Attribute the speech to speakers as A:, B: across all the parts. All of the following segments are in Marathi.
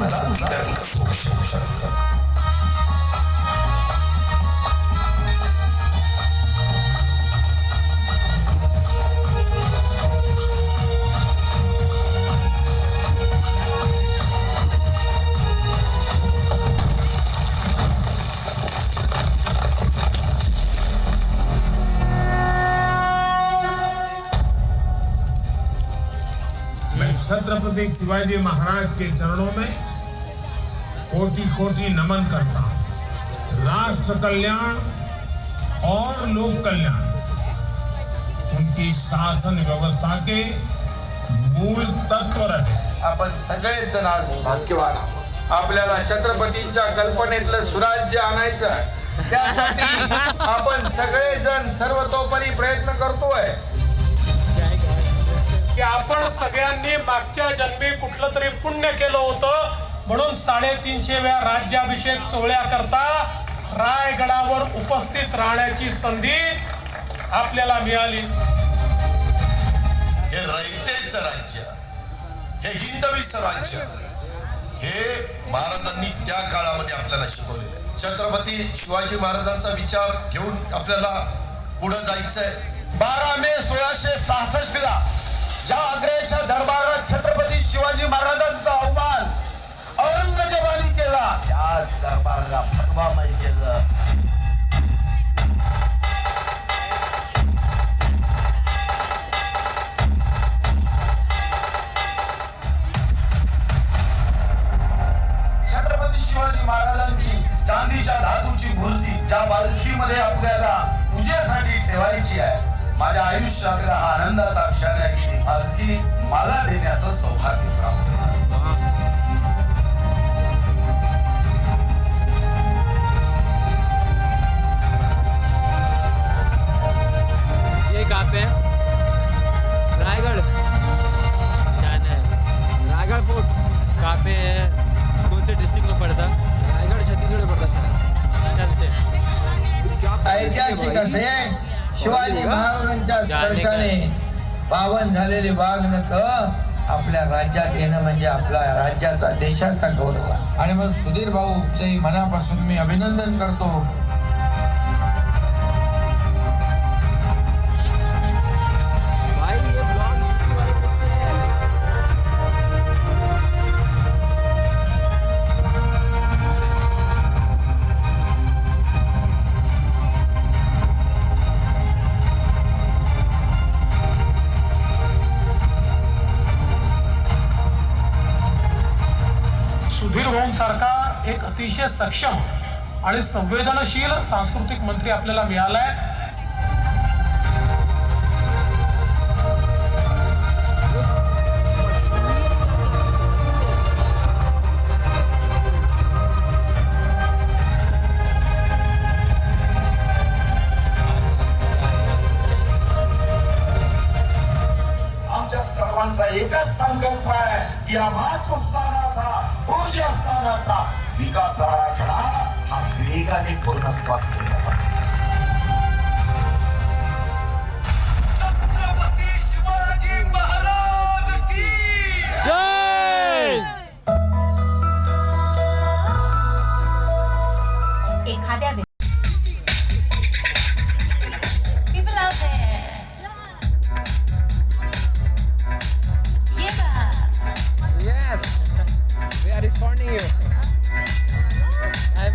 A: मला अनुकरण कसं होऊ शकतं.
B: छत्रपति शिवाजी महाराज के चरणों में कोटि कोटि नमन करता हूं। राष्ट्र कल्याण और लोक कल्याण उनकी शासन व्यवस्था के मूल तत्व रहे।
C: आपण सगळेच जण आज भाग्यवान आहोत. आपल्याला छत्रपतींच्या कल्पनेतलं सुराज्य आणायचं आहे. त्यासाठी आपण सगळेजण सर्वतोपरी प्रयत्न करतोय
D: की आपण सगळ्यांनी मागच्या जन्मी कुठलं तरी पुण्य केलं होतं म्हणून 350 वेळा राज्याभिषेक सोहळ्याकरता रायगडावर उपस्थित राहण्याची संधी आपल्याला मिळाली.
A: हे रयतेचं राज्य, हे हिंदवी स्वराज्य, हे महाराजांनी त्या काळामध्ये आपल्याला शिकवले. छत्रपती शिवाजी महाराजांचा विचार घेऊन आपल्याला पुढे जायचंय.
C: 12 मे 1666 ला ज्या आग्र्याच्या दरबारात छत्रपती शिवाजी महाराजांचा अवमान औरंगजेबाने केला, त्याच दरबाराला फतवामय केलं. छत्रपती शिवाजी महाराजांची चांदीच्या धातूची मूर्ती ज्या पालखीमध्ये आपल्याला पूजेसाठी ठेवायची आहे, माझ्या आयुष्यातला हा आनंदाचा क्षण आहे की ती पालखी मला देण्याचं सौभाग्य प्राप्त झालं.
E: ये कहाँ पे है? रायगढ़ जाना है. रायगढ़ फोर्ट कहाँ पे है? कौन से डिस्ट्रिक्ट में पड़ता? रायगढ़ छत्तीसगढ़ में पड़ता शायद. चलते.
C: ऐतिहासिक असे शिवाजी महाराजांच्या स्पर्शाने पावन झालेले वाघनख आपल्या राज्यात येणं म्हणजे आपल्या राज्याचा देशाचा गौरव आहे. आणि मग सुधीर भाऊचे मनापासून मी अभिनंदन करतो.
E: भाई ये ब्लॉग यूट्यूब वाले देखते हैं.
D: सुधीर भाऊंसारखा एक अतिशय सक्षम आणि संवेदनशील सांस्कृतिक मंत्री आपल्याला मिळालाय.
A: आमच्या सर्वांचा एकच संकल्प आहे की या महत्वस्थानाचा पूज्य स्थानाचा विकास आराखडा हा वेगाने पूर्णत्वास नेला. छत्रपती शिवाजी महाराज की
E: जय.
F: एखाद्या people out there.
E: Yes, we are responding you.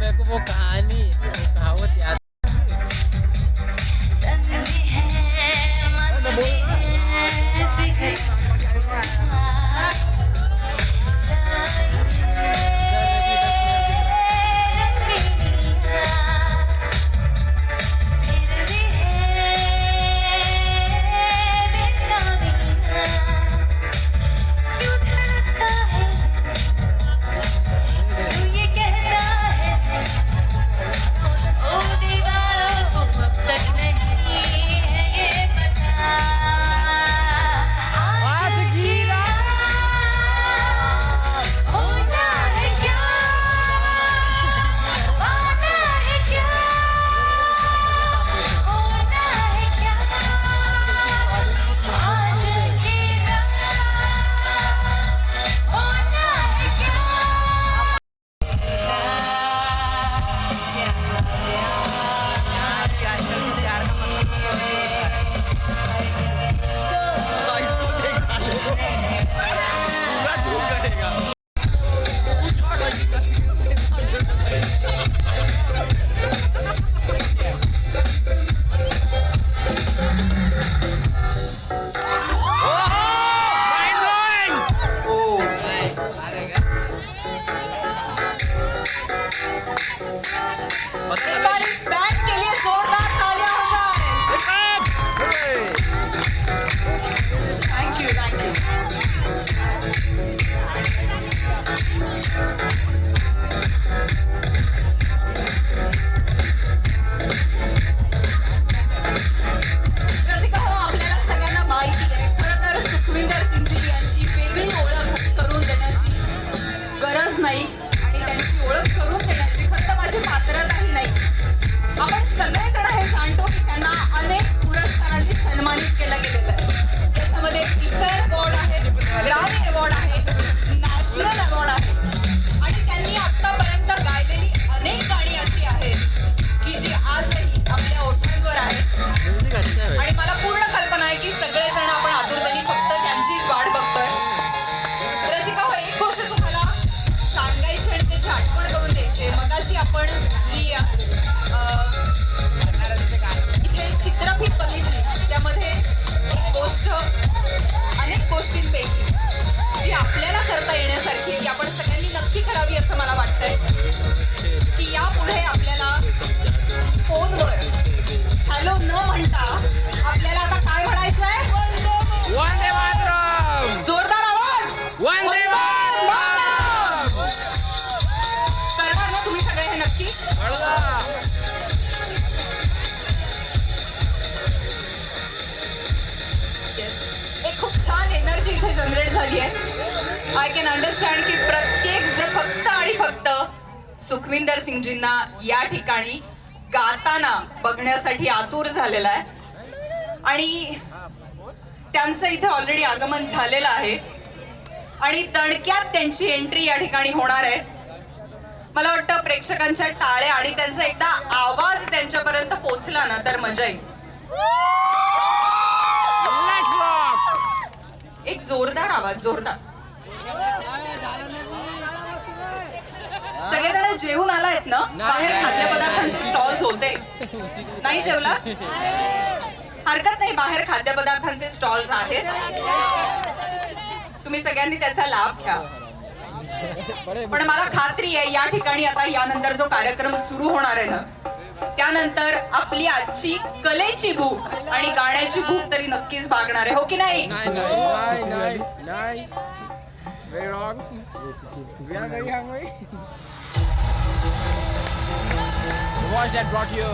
E: मेरे को वो कहानी, वो कहावत याद
G: आय कॅन अंडरस्टँड की प्रत्येक जण फक्त आणि फक्त सुखविंदर सिंगजींना या ठिकाणी गाताना बघण्यासाठी आतुर झालेला आहे आणि त्यांचं इथे ऑलरेडी आगमन झालेलं आहे आणि दणक्यात त्यांची एंट्री या ठिकाणी होणार आहे. मला वाटतं प्रेक्षकांच्या टाळ्या आणि त्यांचा एकदा आवाज त्यांच्यापर्यंत पोहोचला ना तर मजा येईल. एक जोरदार आवाज, जोरदार. सगळेजण जेवून आलायत ना? बाहेर खाद्यपदार्थांचे स्टॉल्स होते, नाही जेवला? हरकत नाही, बाहेर खाद्यपदार्थांचे स्टॉल्स आहेत, तुम्ही सगळ्यांनी त्याचा लाभ घ्या. पण मला खात्री आहे या ठिकाणी आता यानंतर जो कार्यक्रम सुरू होणार आहे ना त्यानंतर आपली आजची कलेची भूक आणि गाण्याची भूक तरी नक्कीच भागणार आहे, हो की नाही?
E: Very wrong. We are very hungry. The watch that brought you.